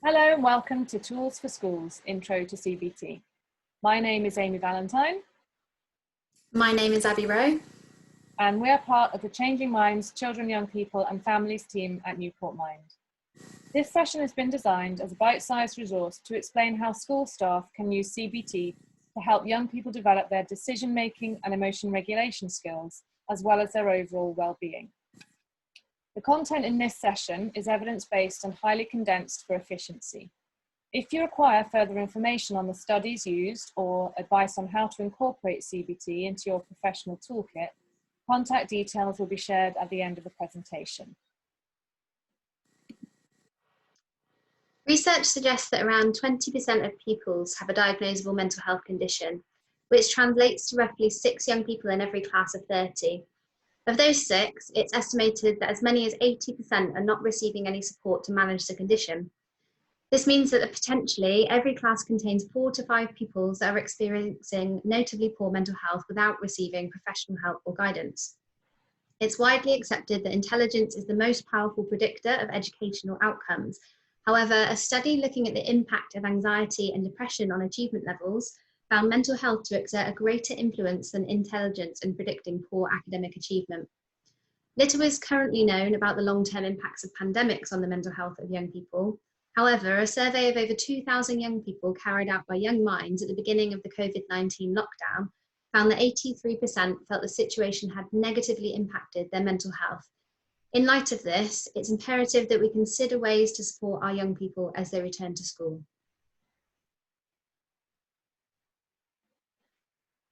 Hello and welcome to Tools for Schools, Intro to CBT. My name is Amy Valentine. My name is Abby Rowe. And we are part of the Changing Minds Children, Young People and Families team at Newport Mind. This session has been designed as a bite-sized resource to explain how school staff can use CBT to help young people develop their decision-making and emotion regulation skills, as well as their overall well-being. The content in this session is evidence-based and highly condensed for efficiency. If you require further information on the studies used or advice on how to incorporate CBT into your professional toolkit, contact details will be shared at the end of the presentation. Research suggests that around 20% of pupils have a diagnosable mental health condition, which translates to roughly 6 young people in every class of 30. Of those 6, it's estimated that as many as 80% are not receiving any support to manage the condition. This means that potentially every class contains 4 to 5 pupils that are experiencing notably poor mental health without receiving professional help or guidance. It's widely accepted that intelligence is the most powerful predictor of educational outcomes. However, a study looking at the impact of anxiety and depression on achievement levels found mental health to exert a greater influence than intelligence in predicting poor academic achievement. Little is currently known about the long-term impacts of pandemics on the mental health of young people. However, a survey of over 2,000 young people carried out by Young Minds at the beginning of the COVID-19 lockdown found that 83% felt the situation had negatively impacted their mental health. In light of this, it's imperative that we consider ways to support our young people as they return to school.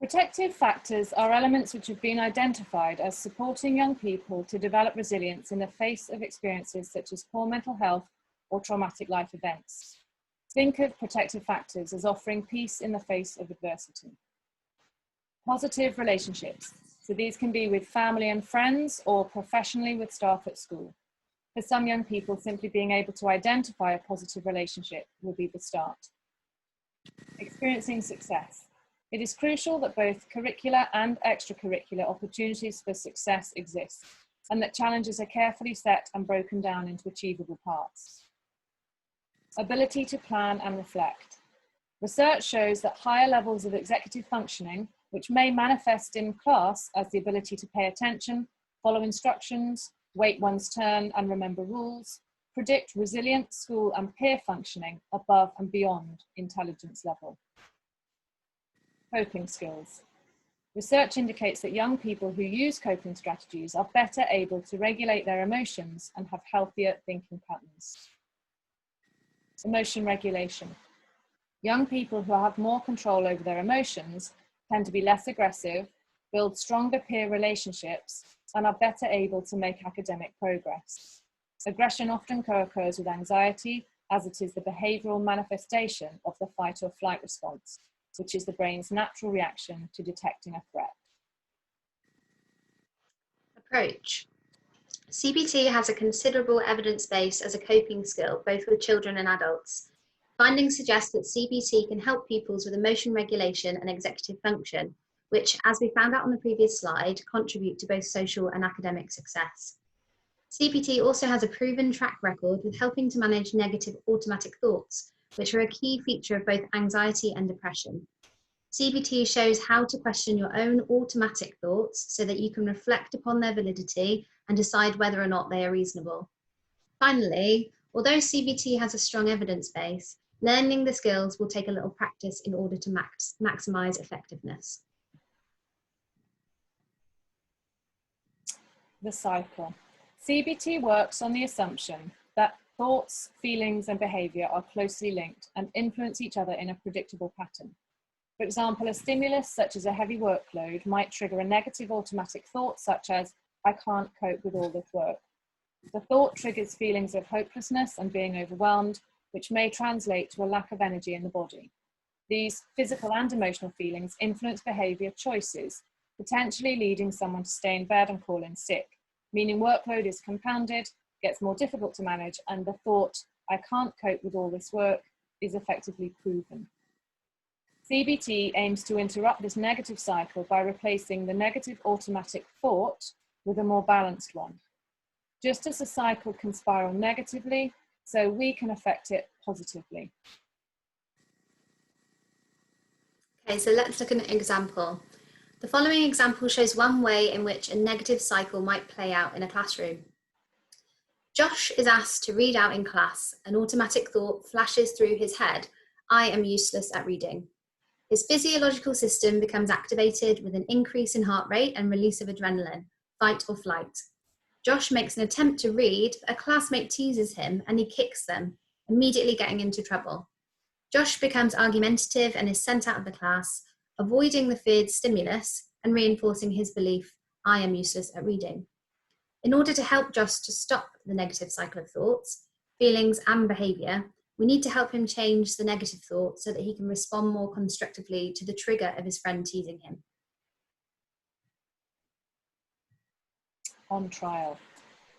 Protective factors are elements which have been identified as supporting young people to develop resilience in the face of experiences such as poor mental health or traumatic life events. Think of protective factors as offering peace in the face of adversity. Positive relationships. So these can be with family and friends or professionally with staff at school. For some young people, simply being able to identify a positive relationship will be the start. Experiencing success. It is crucial that both curricular and extracurricular opportunities for success exist, and that challenges are carefully set and broken down into achievable parts. Ability to plan and reflect. Research shows that higher levels of executive functioning, which may manifest in class as the ability to pay attention, follow instructions, wait one's turn and remember rules, predict resilient school and peer functioning above and beyond intelligence level. Coping skills. Research indicates that young people who use coping strategies are better able to regulate their emotions and have healthier thinking patterns. Emotion regulation. Young people who have more control over their emotions tend to be less aggressive, build stronger peer relationships, and are better able to make academic progress. Aggression often co-occurs with anxiety, as it is the behavioral manifestation of the fight or flight response, which is the brain's natural reaction to detecting a threat. Approach. CBT has a considerable evidence base as a coping skill, both with children and adults. Findings suggest that CBT can help pupils with emotion regulation and executive function, which, as we found out on the previous slide, contribute to both social and academic success. CBT also has a proven track record with helping to manage negative automatic thoughts, which are a key feature of both anxiety and depression. CBT shows how to question your own automatic thoughts so that you can reflect upon their validity and decide whether or not they are reasonable. Finally, although CBT has a strong evidence base, learning the skills will take a little practice in order to maximize effectiveness. The cycle. CBT works on the assumption that thoughts, feelings, and behavior are closely linked and influence each other in a predictable pattern. For example, a stimulus such as a heavy workload might trigger a negative automatic thought such as, I can't cope with all this work. The thought triggers feelings of hopelessness and being overwhelmed, which may translate to a lack of energy in the body. These physical and emotional feelings influence behavior choices, potentially leading someone to stay in bed and call in sick, meaning workload is compounded, gets more difficult to manage, and the thought, I can't cope with all this work, is effectively proven. CBT aims to interrupt this negative cycle by replacing the negative automatic thought with a more balanced one. Just as a cycle can spiral negatively, so we can affect it positively. Okay, so let's look at an example. The following example shows one way in which a negative cycle might play out in a classroom. Josh is asked to read out in class. An automatic thought flashes through his head: I am useless at reading. His physiological system becomes activated with an increase in heart rate and release of adrenaline, fight or flight. Josh makes an attempt to read, but a classmate teases him and he kicks them, immediately getting into trouble. Josh becomes argumentative and is sent out of the class, avoiding the feared stimulus and reinforcing his belief, I am useless at reading. In order to help Josh to stop the negative cycle of thoughts, feelings and behaviour, we need to help him change the negative thought so that he can respond more constructively to the trigger of his friend teasing him. On trial.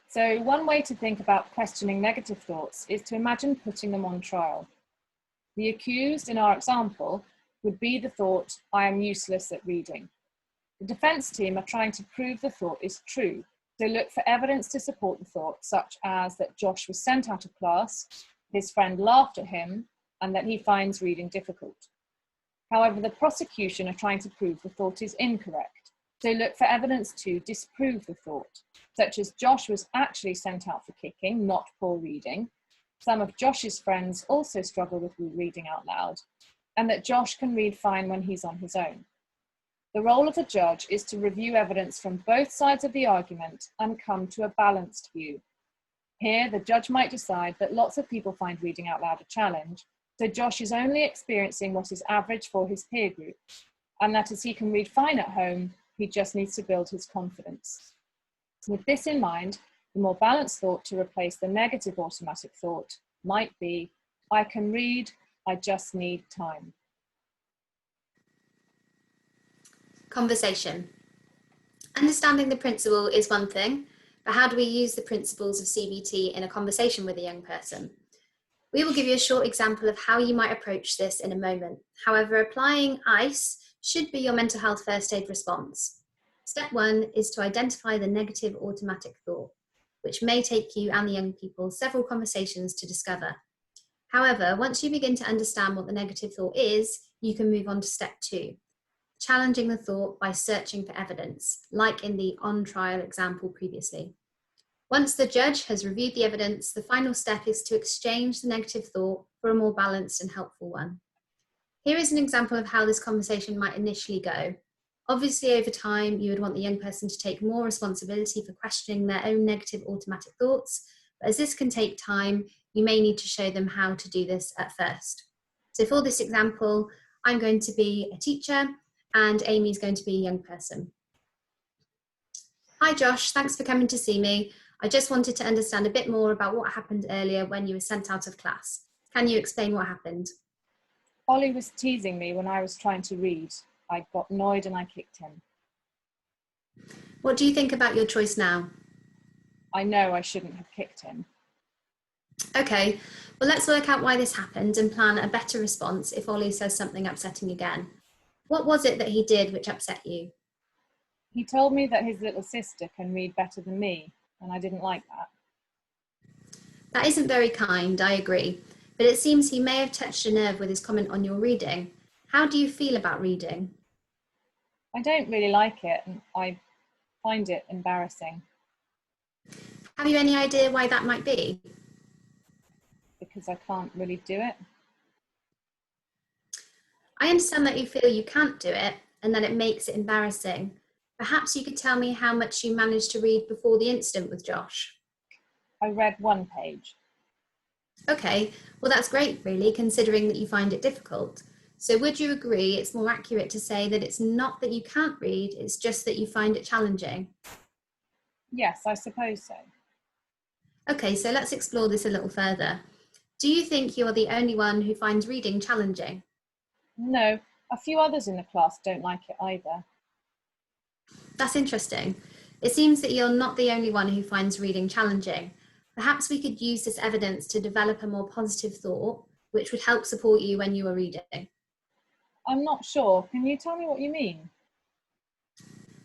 So one way to think about questioning negative thoughts is to imagine putting them on trial. The accused in our example would be the thought, I am useless at reading. The defence team are trying to prove the thought is true, so look for evidence to support the thought, such as that Josh was sent out of class, his friend laughed at him, and that he finds reading difficult. However, the prosecution are trying to prove the thought is incorrect, so look for evidence to disprove the thought, such as Josh was actually sent out for kicking, not poor reading. Some of Josh's friends also struggle with reading out loud, and that Josh can read fine when he's on his own. The role of the judge is to review evidence from both sides of the argument and come to a balanced view. Here, the judge might decide that lots of people find reading out loud a challenge, so Josh is only experiencing what is average for his peer group, and that as he can read fine at home, he just needs to build his confidence. With this in mind, the more balanced thought to replace the negative automatic thought might be, I can read, I just need time. Conversation. Understanding the principle is one thing, but how do we use the principles of CBT in a conversation with a young person? We will give you a short example of how you might approach this in a moment. However, applying ICE should be your mental health first aid response. Step 1 is to identify the negative automatic thought, which may take you and the young people several conversations to discover. However, once you begin to understand what the negative thought is, you can move on to step 2, challenging the thought by searching for evidence, like in the on-trial example previously. Once the judge has reviewed the evidence, the final step is to exchange the negative thought for a more balanced and helpful one. Here is an example of how this conversation might initially go. Obviously, over time, you would want the young person to take more responsibility for questioning their own negative automatic thoughts, but as this can take time, you may need to show them how to do this at first. So for this example, I'm going to be a teacher and Amy's going to be a young person. Hi Josh, thanks for coming to see me. I just wanted to understand a bit more about what happened earlier when you were sent out of class. Can you explain what happened? Ollie was teasing me when I was trying to read. I got annoyed and I kicked him. What do you think about your choice now? I know I shouldn't have kicked him. Okay, well let's work out why this happened and plan a better response if Ollie says something upsetting again. What was it that he did which upset you? He told me that his little sister can read better than me, and I didn't like that. That isn't very kind, I agree, but it seems he may have touched a nerve with his comment on your reading. How do you feel about reading? I don't really like it, and I find it embarrassing. Have you any idea why that might be? Because I can't really do it. I understand that you feel you can't do it and that it makes it embarrassing. Perhaps you could tell me how much you managed to read before the incident with Josh. I read 1 page. Okay, well that's great really, considering that you find it difficult. So would you agree it's more accurate to say that it's not that you can't read, it's just that you find it challenging? Yes, I suppose so. Okay, so let's explore this a little further. Do you think you're the only one who finds reading challenging? No, a few others in the class don't like it either. That's interesting. It seems that you're not the only one who finds reading challenging. Perhaps we could use this evidence to develop a more positive thought, which would help support you when you are reading. I'm not sure. Can you tell me what you mean?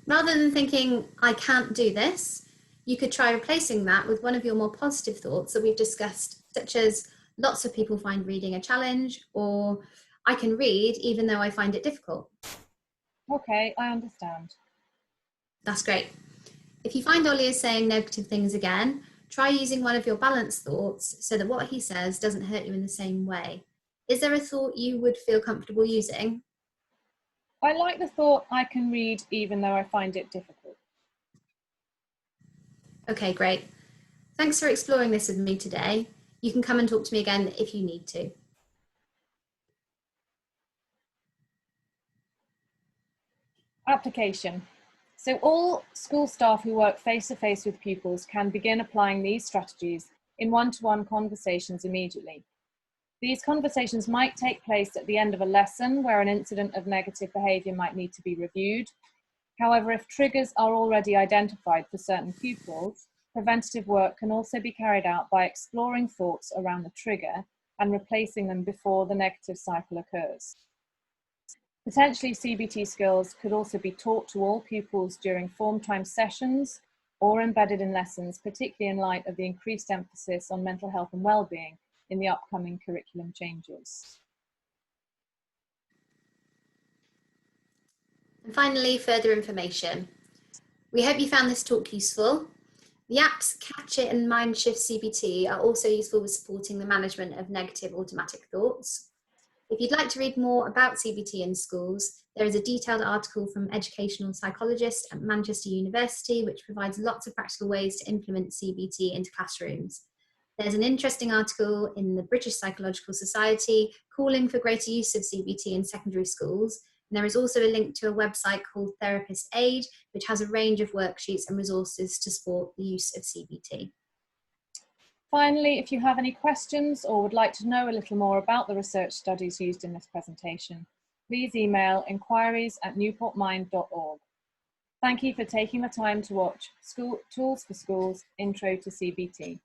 Rather than thinking, I can't do this, you could try replacing that with one of your more positive thoughts that we've discussed, such as, lots of people find reading a challenge, or I can read even though I find it difficult. Okay, I understand. That's great. If you find Ollie is saying negative things again, try using one of your balanced thoughts so that what he says doesn't hurt you in the same way. Is there a thought you would feel comfortable using? I like the thought I can read even though I find it difficult. Okay, great. Thanks for exploring this with me today. You can come and talk to me again if you need to. Application. So all school staff who work face-to-face with pupils can begin applying these strategies in one-to-one conversations immediately. These conversations might take place at the end of a lesson where an incident of negative behaviour might need to be reviewed. However, if triggers are already identified for certain pupils, preventative work can also be carried out by exploring thoughts around the trigger and replacing them before the negative cycle occurs. Potentially, CBT skills could also be taught to all pupils during form time sessions or embedded in lessons, particularly in light of the increased emphasis on mental health and well-being in the upcoming curriculum changes. And finally, further information. We hope you found this talk useful. The apps Catch It and Mindshift CBT are also useful with supporting the management of negative automatic thoughts. If you'd like to read more about CBT in schools, there is a detailed article from educational psychologist at Manchester University, which provides lots of practical ways to implement CBT into classrooms. There's an interesting article in the British Psychological Society calling for greater use of CBT in secondary schools. And there is also a link to a website called Therapist Aid, which has a range of worksheets and resources to support the use of CBT. Finally, if you have any questions or would like to know a little more about the research studies used in this presentation, please email inquiries@newportmind.org. Thank you for taking the time to watch Tools for Schools Intro to CBT.